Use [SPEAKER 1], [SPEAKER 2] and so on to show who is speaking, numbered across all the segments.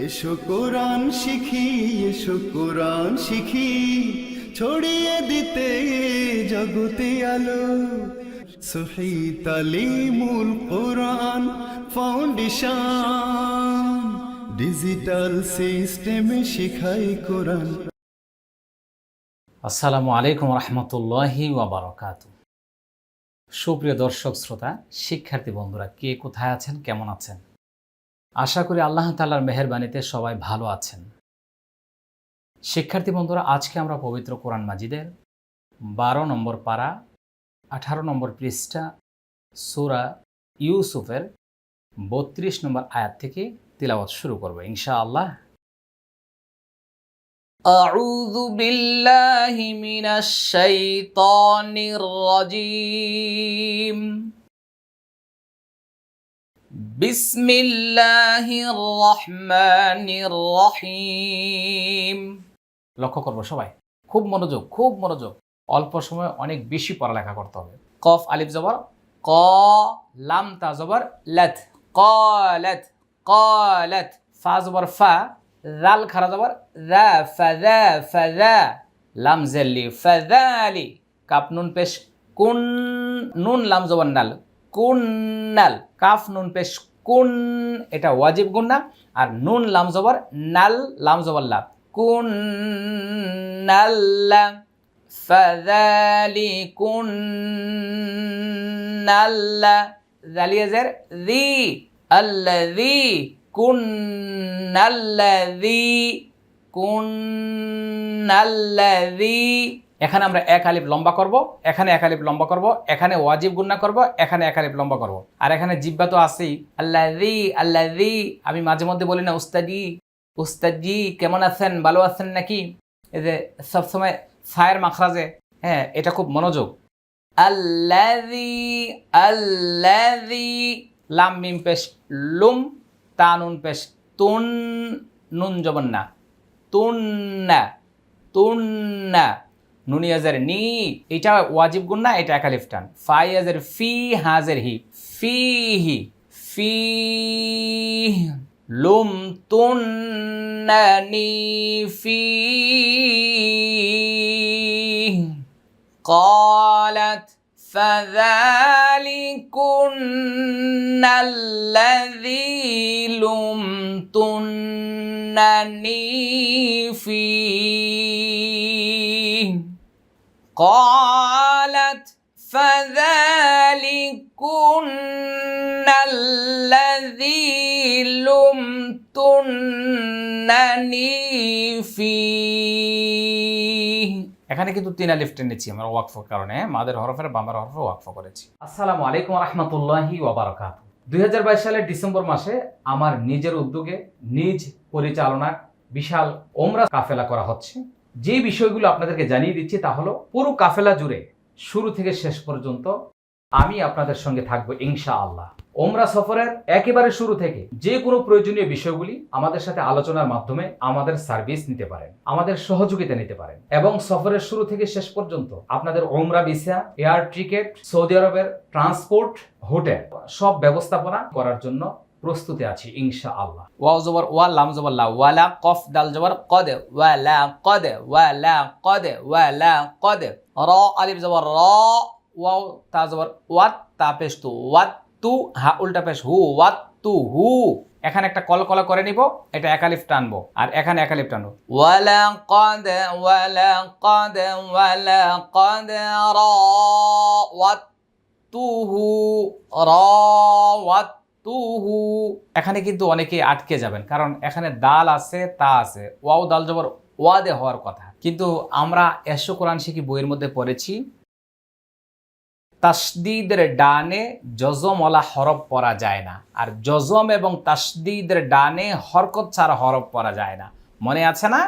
[SPEAKER 1] এসো কোরআন শিখি, এসো কোরআন শিখি, ছড়িয়ে দিতে জগতে আলো। সহি তালিমুল কোরআন ফাউন্ডেশন, ডিজিটাল সিস্টেমে শিখাই কোরআন।
[SPEAKER 2] আসসালামু আলাইকুম রহমতুল্লাহি ওয়া বারাকাতুহু। সুপ্রিয় দর্শক শ্রোতা, শিক্ষার্থী বন্ধুরা, কে কোথায় আছেন, কেমন আছেন? আশা করি আল্লাহ তাআলার মেহেরবানিতে সবাই ভালো আছেন। শিক্ষার্থী বন্ধুরা, আজকে আমরা পবিত্র কোরআন মাজিদের 12 নম্বর পারা 18 নম্বর পৃষ্ঠা সূরা ইউসুফের 32 নম্বর আয়াত থেকে তিলাওয়াত শুরু করব ইনশাআল্লাহ। أعوذ بالله من الشيطان الرجيم بسم الله الرحمن الرحيم। লক্ষ্য করব সবাই, খুব মনোযোগ। অল্প সময়ে অনেক বেশি পড়ালেখা করতে হবে। কফ আলিফ জবর ক, লাম তা জবর লাত, ক্বালাত ক্বালাত, ফা জবর ফা, জাল খারা জবর যা, ফাযা, লাম জাল্লি ফাযালি, কাফ নুন পেশ কুন, নুন লাম জবর নাল, কুন্নাল, কাফ নুন পেশ কুন, এটা ওয়াজিব গুন্না, আর নুন লাম জবর নাল, লাম জবর লা, কুন্নাল্লা, ফাযালিকুন্নাল্লা, জালিয়া জের যি, আল্লাযী, কুন্নাল্লাযী। এখানে আমরা এক আলিফ লম্বা করব, এখানে এক আলিফ লম্বা করব, এখানে ওয়াজিব গুন্না করব, এখানে এক আলিফ লম্বা করব, আর এখানে জিহ্বা তো আছেই। আল্লাযী, আমি মাঝে মধ্যে বলি না উস্তাদি কেমন আছেন, ভালো আছেন নাকি, এই যে সবসময় ফায়ের মাখরাজে, হ্যাঁ, এটা খুব মনোযোগ। আল্লাযী, লাম মিম পেশ লুম, তা নুন পেশ তুন, নুন জবর না, তুন্না, নুনিয়াজের নি, এটা ওয়াজিব গুন্না, এটা এক আলিফ টান। ফাইয়াজের ফি, হাজের হি, ফি, লুম তুন্নানি ফি, قالت فذلكن الذي لمتنني فيه قالت فذلكن الذي لمتنني فيه। এখানে কিন্তু 3 আলিফ টেনেছি আমরা ওয়াকফের কারণে, মাদের হরফের বামের হরফে ওয়াকফ করেছি। আসসালামু আলাইকুম রাহমাতুল্লাহি ওয়া বারাকাতুহু। 2022 সালের ডিসেম্বর মাসে আমার নিজের উদ্যোগে, নিজ পরিচালনায় বিশাল ওমরা কাফেলা করা হচ্ছে। যে বিষয়গুলো আপনাদেরকে জানিয়ে দিচ্ছি তা হলো, পুরো কাফেলা জুড়ে শুরু থেকে শেষ পর্যন্ত আমি আপনাদের সঙ্গে থাকবো ইনশাআল্লাহ। ওমরা সফরের একেবারে শুরু থেকে যে কোনো প্রয়োজনীয় বিষয়গুলি আমাদের সাথে আলোচনার মাধ্যমে আমাদের সার্ভিস নিতে পারেন, আমাদের সহযোগিতা নিতে পারেন, এবং সফরের শুরু থেকে শেষ পর্যন্ত আপনাদের ওমরা ভিসা, এয়ার টিকেট, সৌদি আরবের ট্রান্সপোর্ট, হোটেল সব ব্যবস্থাপনা করার জন্য প্রস্তুতি আছি ইনশাআল্লাহ। ওয়াও জবর ওয়া, লাম জবর লা, ওয়ালা, কফ দাল জবর কদ, ওয়ালা কদ, র আলিফ জবর র, ওয়াও তা জবর ওয়াত, তা পেশ তু, ওয়াত তু, হা উল্টা পেশ হু, ওয়াত তু হু। এখানে একটা কলকলা করে নিব, এটা এক আলিফ টানবো, আর এখানে এক আলিফ টানবো, ওয়ালা কদ র ওয়াত তু হু, র ওয়াত তুহু। এখানে কিন্তু অনেকে আটকে যাবেন, কারণ এখানে দাল আছে, তা আছে, ওয়াও দাল জবর ওয়াদে হওয়ার কথা, কিন্তু আমরা এসো কোরআন শিখি বইয়ের মধ্যে পড়েছি তাসদীদের ডানে জজমওয়ালা হরফ পড়া যায় না, আর জজম এবং তাসদীদের ডানে হরকত ছাড়া হরফ পড়া যায় না। মনে আছে না?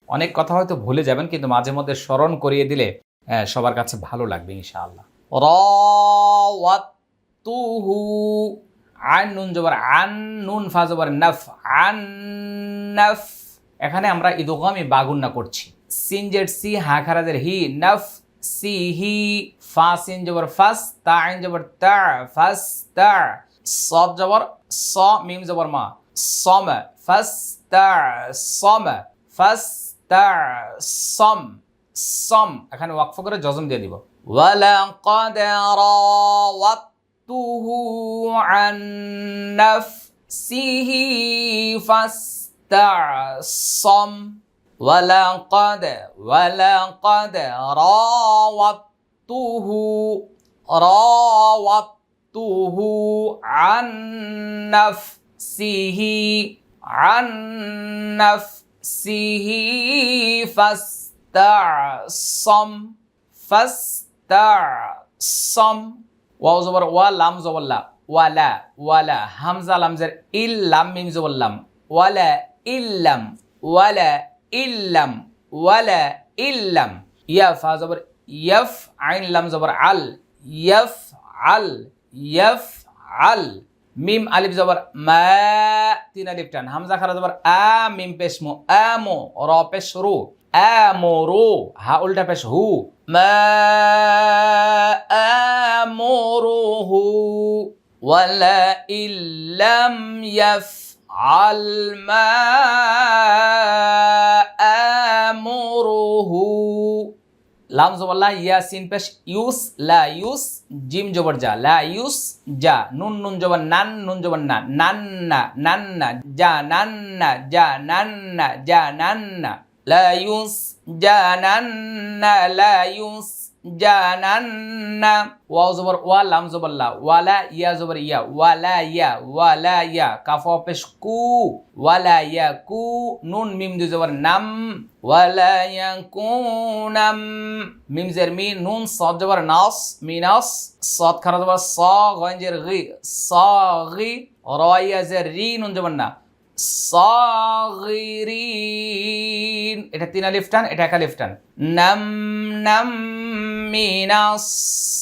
[SPEAKER 2] অনেক কথা হয়তো ভুলে যাবেন, কিন্তু মাঝে মধ্যে স্মরণ করিয়ে দিলে সবার কাছে ভালো লাগবে ইনশাআল্লাহ। র ওয়াত তুহু, আন নুন জবর আন, নুন ফা জবর নাফ, আন নাফ। এখানে আমরা ইদগামে বাগুন্না করছি। সিন জেড সি, হা খারাজের হি, নাফ সি হি, ফা সিন জবর ফাস, তা আইন জবর তা, ফাস তা, সদ জবর স, মিম জবর মা, সম ফাস্তাসম ফাস্তাসম সম এখানে ওয়াকফ করে জজম দিয়ে দিব ওয়ালাকাদ রাওয়াতুহু আন নাফসিহি ফাস্তাসম ওয়ালাকাদ রাওয়াতুহু আন নাফসিহি ফাস্তাসম ফাস্তাসম ওয়াও জবর ওয়া লাম জবর লা ওয়ালা ওয়ালা হামজা লামজের ইল লাম মিম জবর লাম ওয়ালা ইল্লাম ওয়ালা ইল্লাম ওয়ালা ইল্লাম ইয়া ফা জবর ইয়াফ আইন লাম জবর আল ইয়াফ আল ইয়াফ আল মিম আলিফ জবর মা তিন আলিফ টান হামজা খারা জবর আ মিম পেশ মু আমো র পেশ রু আমরু হা উল্টা পেশ হু মা আমরুহু ওয়ালা ইল্লাম ইয়াফআল মা আমরুহু লাম জবর লা ইয়া সিন পেশ ইউস লা ইউস জিম জবর জা লা ইউস জা নুন নুন জবর নান নুন জবর না নান্না নান্না জা নান্না জা নান্না জা নান্না লা ইউস জা নান্না লা ইউস জা নান্না ওয়াও জবর ওয়া লাম জবর লা ওয়ালা ইয়া জবর ইয়া ওয়ালা ইয়া কাফ পেশ কু ওয়ালা ইয়া কু নুন মিম দুই জবর নাম ওয়ালা ইয়াকুনাম মিম জের মি নুন সাদ জবর নাস মিনাস সাদ খারা জবর সা গাইন জের গি সাগি রা ইয়া জের রি নুন জবর না সাগিরিন এটা তিন আলিফ টান এটা এক আলিফ টান নাম নাম মিনাস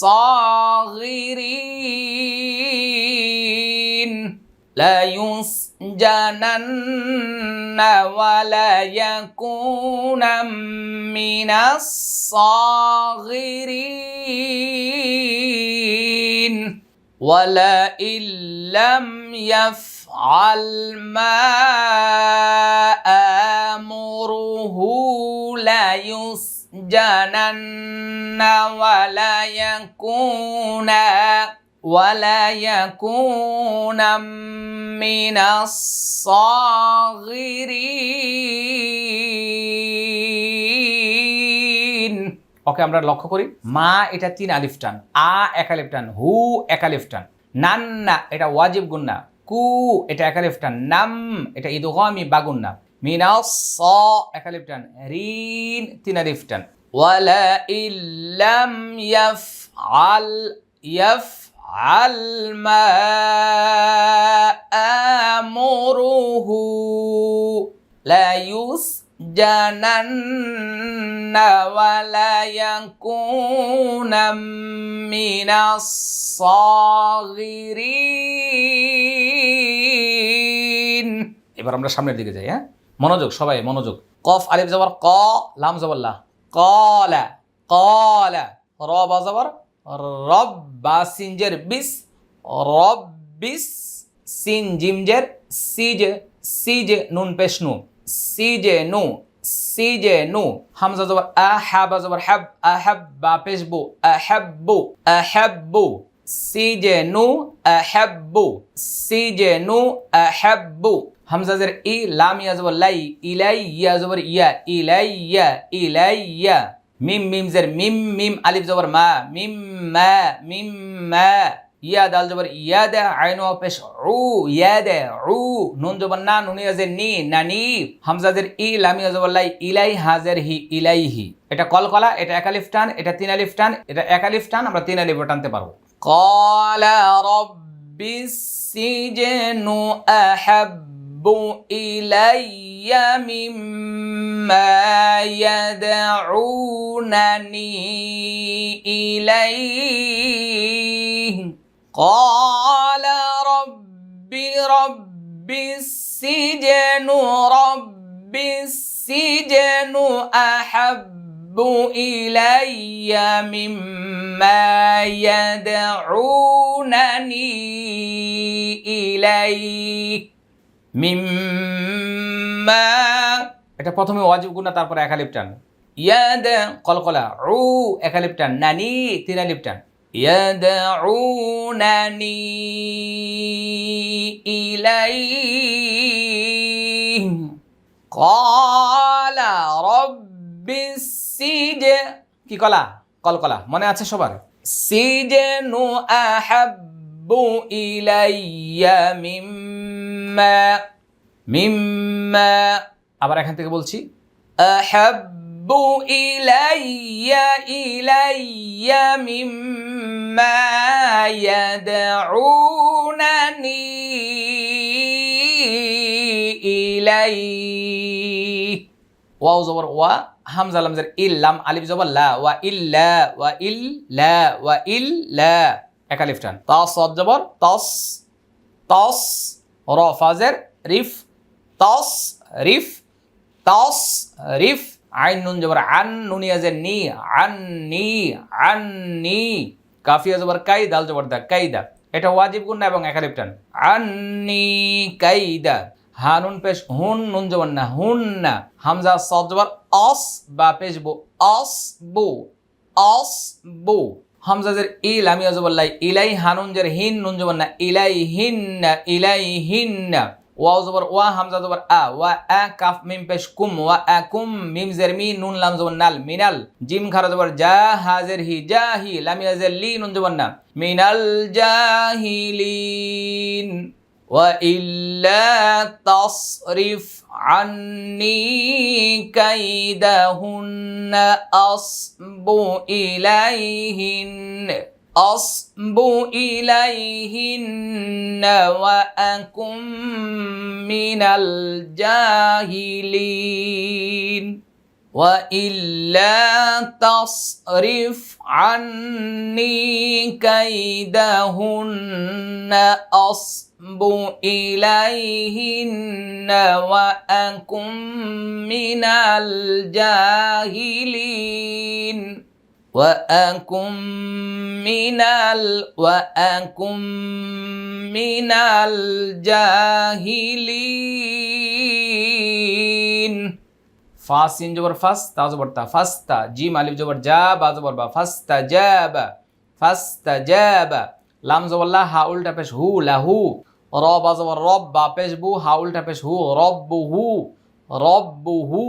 [SPEAKER 2] সাগিরিন লা ইউসজানান্না ওয়া লা ইয়াকুনাম মিনাস সাগিরিন ওয়ালা ইল্লাম يفعل ما آمره لا يسجنن ولا يكون من الصاغرين ওকে আমরা লক্ষ্য করি মা এটা তিন আলিফ টান আ এক আলিফ টান হু এক আলিফ টান নান্না এটা ওয়াজিব গুন্না কু এটা এক আলিফ টান নাম এটা ইদগামি বা গুন্না মিনাস সা এক আলিফ টান রিন তিন আলিফ টান ওয়ালা ইল্লাম ইয়াফআল মা আমরুহু লা ইউসজানান্না ওয়া লা ইয়াকুনা মিনাস সাগিরিন এবার আমরা সামনের দিকে যাই হ্যাঁ মনোযোগ সবাই মনোযোগ কফ আলিফ জবর ক লাম জবর লা ক্বালা ক্বালা র বা জবর রব বা সিন জের বিস রব্বিস সিন জিম জের সিজে নুন পেশ নু সিজে নু হামজা জবর আহাবা জবর হাব আহাব বা পেশ বু আহাব্বু সিজে নু আহাব্বু হামজা জের ই লাম ইয়া জবর লাই ইলাইয়া জবর ইলাইয়া মিম মিম জের মিম আলিফ জবর মা মিম মা ইয়া দাল জবর ইয়াদা আইন ওয়া পেশ উ ইয়াদা উ নুন জবর না নুন ইয়া জের নি নানি হামজা জের ই লাম ইয়া জবর লাই ইলাই হাজের হি ইলাইহি এটা কলকলা এটা এক আলিফ টান এটা তিন আলিফ টান এটা এক আলিফ টান আমরা তিন আলিফ টানতে পারবো ক্বালা রাব্বিস সিজনু আহাব্বু ইলাইয়া মিম্মা ইয়াদউনানি ইলাইহি قال رب السجن أحب إلي مما يدعونني إليه মিম্মা, এটা প্রথমে ওয়াজিব গুণা, তারপরে একালিফ টান। ইয়াদ কলকলা, উ একালিফ টান, নানি তিন আলিফ টান। ইয়াদউনানি ইলাইহি ক্বালা রাব্বিস সিজ, কি কলা? কলকলা, মনে আছে সবার? সিজনু আহাব্বু ইলাইয়া মিম্মা, মিম্মা, আবার এখান থেকে বলছি, আহাব্বু ইলাইয়া মিম্মা ইয়াদউনানি ইলাইহি, ওয়াও জবর ওয়া, হামজা লাম জের ইল, লাম আলিফ জবর লা, ওয়া ইল্লা, ওয়া ইল্লা, ওয়া ইল্লা, এক আলিফ টান। তা সদ জবর তস, তস, র ফাজের রিফ, তস রিফ, তস রিফ, আইন নুন জবর আন, নুনিয়া জের নি, আন্নি, আন্নি, কাফিয়া জবর কাই, দাল জবর দা, কাইদা, এটা ওয়াজিব গুণ এবং এক আলিফ টান। আন্নি কাইদা, হানুন পেশ হুন, নুন জবর না, হুন না, হামজা সদ জবর অস, বা পেশ বো, অস বু, অস বু, হামজা জের ই, লামিয়া জবর লাই, ইলাই, হানুন জের হিন, নুন জবর না, ইলাই হিন, ইলাই হিন, ওয়াও জবর ওয়া, হামজা জবর আ, ওয়া আ, কাফ মিম পেশ কুম, ওয়া আকুম, মিম জের মি, নুন লাম জবর নাল, মিনাল, জিম খারা জবর জা, হাজের হি, জাহি, লামিয়া জের লি, নুন জবর না, মিনাল জাহিলিন। وَإِلَّا تَصْرِفْ عَنِّي كَيْدَهُنَّ أَصْبُ إِلَيْهِنَّ وَأَكُن مِّنَ الْجَاهِلِينَ وَإِلَّا تَصْرِفْ عَنِّي كَيْدَهُنَّ أَصْبُ إِلَيْهِنَّ وَأَكُن مِّنَ الْجَاهِلِينَ وَأَكُن مِّنَ الْجَاهِلِينَ। ফা সিন জবর ফাস, তা জবর তা, ফাস্তা, জিম আলিফ জবর জা, বা জবর বা, ফাস্তাজাবা, ফাস্তাজাবা, লাম জবর লা, হা উল্টা পেশ হু, লাহু, র বা জবর রব, বা পেশ বু, হা উল্টা পেশ হু, রব্বুহু, রব্বুহু,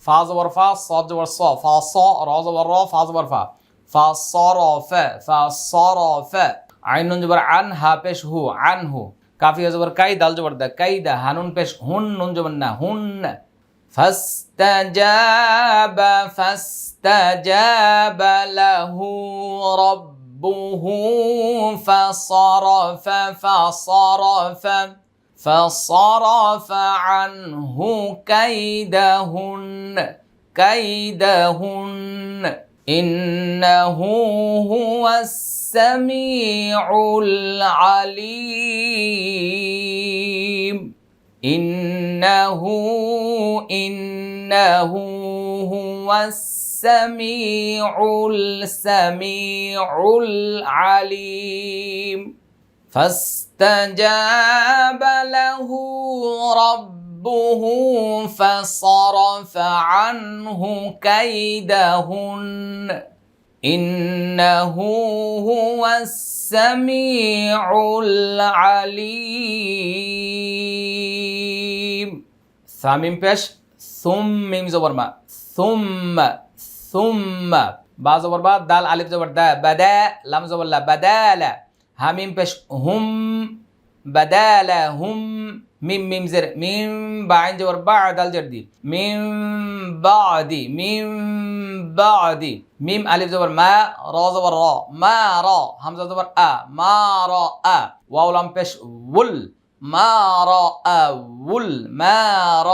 [SPEAKER 2] ফা জবর ফা, সদ জবর স, ফা স, র জবর র, ফা জবর ফা, ফা সরফা, ফা সরফা, আইন নুন জবর আন, হা পেশ হু, আনহু, কাফিয়া জবর কাই, দাল জবর দা, কাইদা, হানুন পেশ হুন, নুন জবর না, হুন, فاستجاب له ربه فصرف عنه كيدهن إنه هو السميع العليم إنه هو السميع العليم فاستجاب له ربه فصرف عنه كيدهن إنه هو السميع العليم সামিম পেশ সুম, মিম জবর মা, সুম্মা, সুম্মা, বা জবর বা, দাল আলিফ জবর দা, বাদা, লাম জবর লা, বাদালা, হামিম পেশ হুম, বাদালা হুম, মিম মিম জের মিম, বা আইন জবর বা, দাল জের দি, মিম বাদি, মিম বাদি, মিম আলিফ জবর মা, র জবর র, মা র, হামজা জবর আ, মা র আ, ওয়াও লাম পেশ উল, মা র আউল, মা র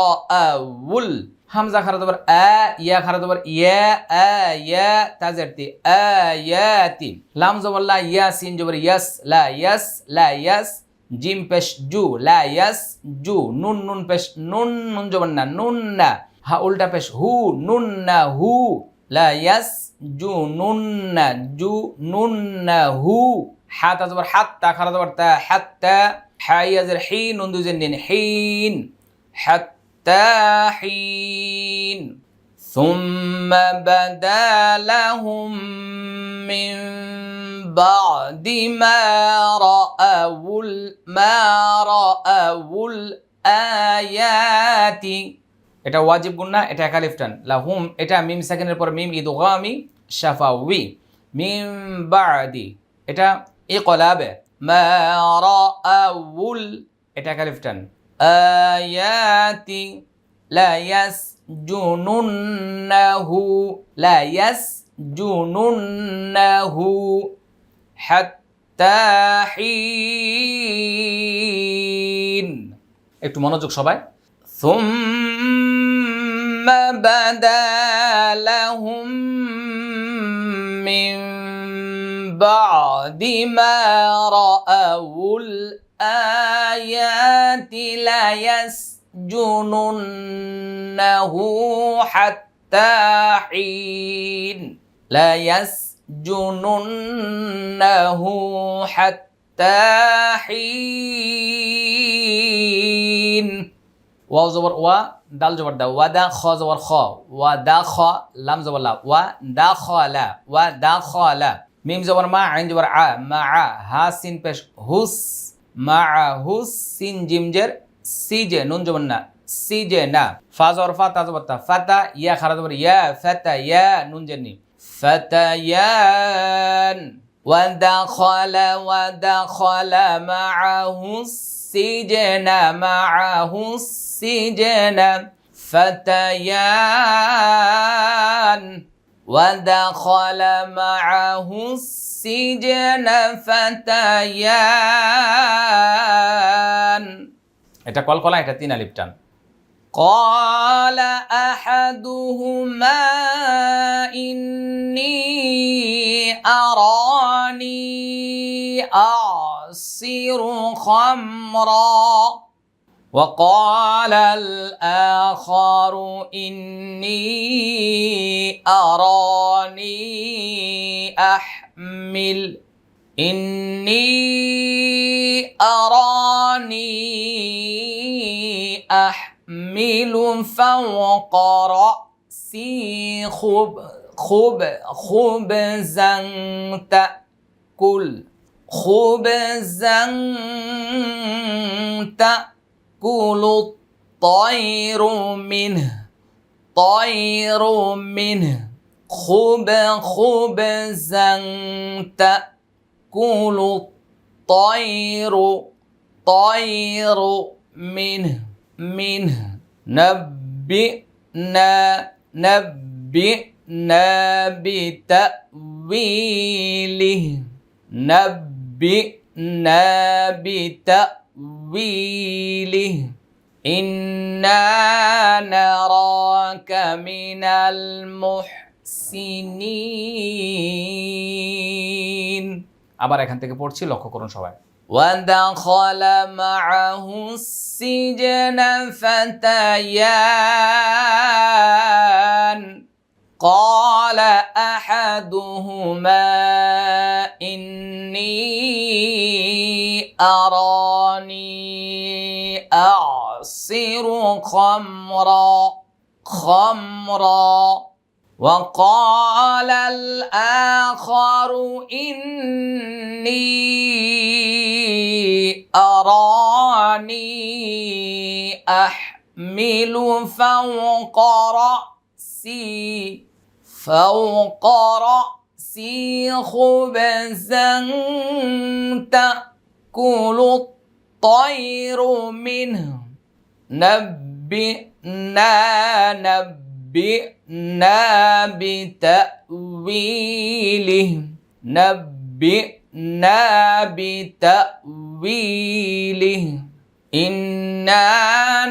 [SPEAKER 2] আউল, হামজা খারা জবর আ, ইয়া খারা জবর ইয়া, আয়া, তাজেরতি আয়াতি, লাম জবর লা, ইয়া সিন জবর ইয়াস, লা ইয়াস, লা ইয়াস, জিম পেশ জু, লা ইয়াস জু, নুন নুন পেশ নুন, নুন জবর না, নুন না, হা উল্টা পেশ হু, নুন না হু, লা ইয়াস জু নুন না, জু নুন না হু, হা তা জবর হাত, তা খারা জবর তা, হাত্তা, হাইয়াজের হি নুন দুজের নিন হিন হাত্তা হিন ثم بدا لهم من بعد ما رأوا الآيات এটা ওয়াজিব গুন্না, এটা একালিফ টান। লাহুম এটা মিম সেকেন্ডের পর মিম ইদগামি শাফাউই। মিন বাদি এটা ইকলাবে মা রাআউল এটা একালিফ টান। আয়াতি লা ইয়াসজুনুন্নাহু হাত্তা হিন। একটু মনোযোগ সবাই। ثم بدا لهم من بعد ما رأوا الآيات ليسجننه حتى حين ليسجننه حتى حين ওয়াও জবর ওয়া দাল জবর দা ওয়া দা খ জবর খ ওয়া দা খ লাম জবর লা ওয়া দা খালা ওয়া দা খালা মিম জবর মা আইন জবর আ মা আ হা সিন পেশ হুস মা হুস সিন জিম জের সি জে নুন জবর না সি জে না ফা জবর ফা তা জবর তা ফাতা ইয়া খারা জবর ইয়া ফাতা ইয়া নুন জের নি ফাতায়ান ওয়া দা খালা মাআহু السجن معه السجن فتيان ودخل معه السجن فتيان এটা কলকলা এটা তিন আলিফ টান قال أحدهما إني أراني أعصر خمرا وقال الآخر إني أراني أحمل فوق رأسي خبزا تأكل الطير منه خبزا تأكل الطير منه نبئنا بتأويله إنا نراك من المحسنين আবার এখান থেকে পড়ছি লক্ষ্য করুন সবাই ودخل معه السجن فتيان قال أحدهما إني أراني أعصر خمرا وقال الآخر إني أراني أحمل فوق رأسي خبزا تأكل الطير منه نبئنا بتأويله إنا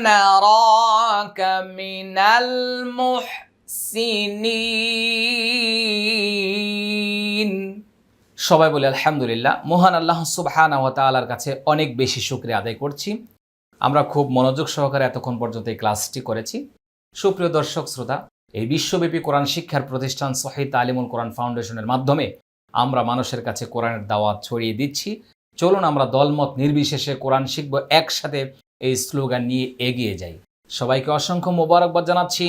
[SPEAKER 2] نراك من المحسنين সবাই বলে আলহামদুলিল্লাহ। মহান আল্লাহ সুবহানাহু ওয়া তাআলার কাছে অনেক বেশি শুকরিয়া আদায় করছি। আমরা খুব মনোযোগ সহকারে এতক্ষণ পর্যন্ত এই ক্লাসটি করেছি। সুপ্রিয় দর্শক শ্রোতা, এই বিশ্বব্যাপী কোরআন শিক্ষার প্রতিষ্ঠান সহিহ তালিমুল কোরআন ফাউন্ডেশনের মাধ্যমে আমরা মানুষের কাছে কোরআনের দাওয়াত ছড়িয়ে দিচ্ছি চলুন আমরা দলমত নির্বিশেষে কোরআন শিখব, একসাথে এই স্লোগান নিয়ে এগিয়ে যাই। সবাইকে অসংখ্য মোবারকবাদ জানাচ্ছি।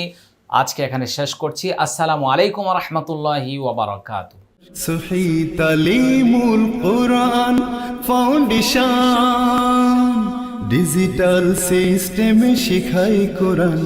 [SPEAKER 2] আজকে এখানে শেষ করছি। আসসালামু আলাইকুম ওয়া রাহমাতুল্লাহি ওয়া বারাকাতুহু।
[SPEAKER 1] সহি তালিমুল কোরআন ফাউন্ডেশন ডিজিটাল সিস্টেমে শিখাই কোরআন।